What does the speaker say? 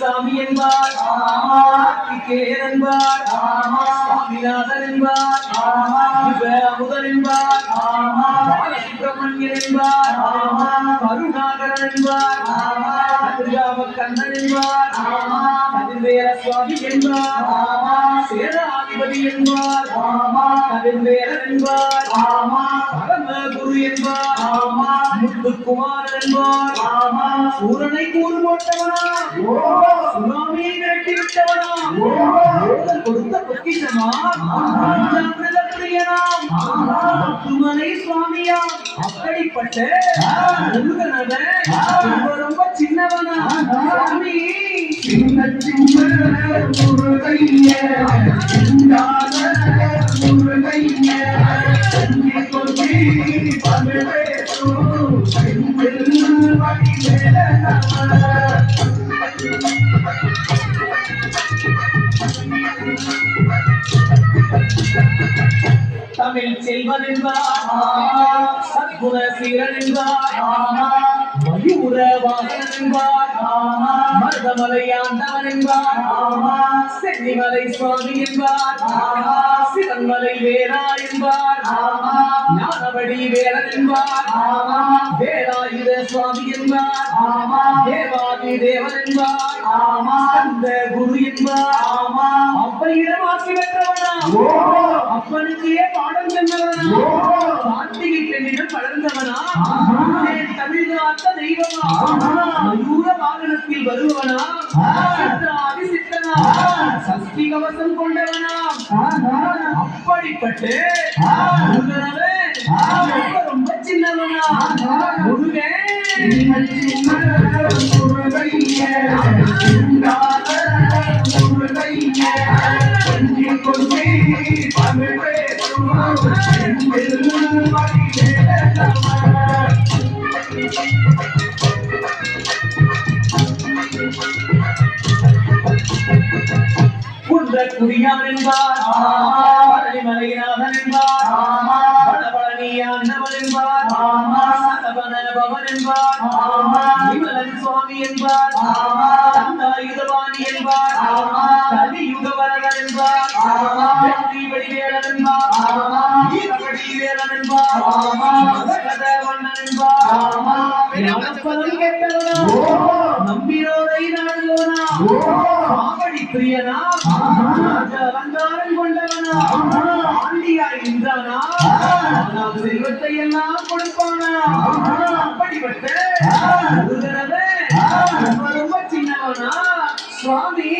சாமி என்பார், கார்த்திகேயன் என்பார், சாமிநாதன் என்பார், அமுதன் என்பார், பாலசுப்பிரமணியன் என்பார், கருணாகரன் என்பார், கண்ணன் என்பார், கதிர்வேல சுவாமி என்பார், சேனாதிபதி என்பார், கதிர்வேலன் என்பார், பரமகுரு என்பார், முத்துக்குமாரன் என்பார், சூரனை கூறு போட்டவனா, சுனாமியை விரட்டி விட்டவனா, கொடுத்த பொக்கிஷமா, துமலை சுவாமியா, அப்படிப்பட்ட ரொம்ப சின்னவனா சுவாமி, சின்ன சின்ன முருகைய முருகைய தமிழ் செல்வன் என்பார், சத்குண சீரன் என்பார், மயூர வாகனன் என்பார், மருதமலை ஆண்டவன் என்பார், சென்னிமலை சுவாமி என்பார், சிவன்மலை வேலா என்பார், ஞானவடி வேலன் என்பார், வேலாயுத சுவாமி என்பார், தேவாதி தேவன் என்பார், அந்த குரு என்பார், அப்பையிடம் ஆசி பெற்றவனா, அப்பனுக்கே பாடம் சென்றவனா, கார்த்திகை பெண்ணிடம் வளர்ந்தவனா, தமிழ் காத்த தெய்வமா, மயூர வாகனத்தில் வருபவனா, சித்தாதி சித்தனா, சஷ்டி கவசம் கொண்டவனா, அப்படிப்பட்டு ரொம்ப சின்னவனா முருகன் குடியான் என்பார், பழனிமலைநாதன் என்பார், வடபழனியாண்டவன் என்பார், சரவண பவன் என்பார், விமலன் சுவாமி என்பார், தந்தாயுதபாணி என்பார், கலியுக வரதன் என்பார், வெற்றி வடிவேலன் என்பார், வீரவடிவேலன் என்பார், மரகதவண்ணன் என்பார், ஞானப்பதம் கேட்டவனா, நம்பியோரை நாடுவோனா, காவடி பிரியனா, அலங்காரம் கொண்டவனா, ஆண்டியாய் நின்றானா, செல்வத்தை எல்லாம் கொடுப்பானா, அப்படிப்பட்ட ரொம்ப சின்னவனா சுவாமி,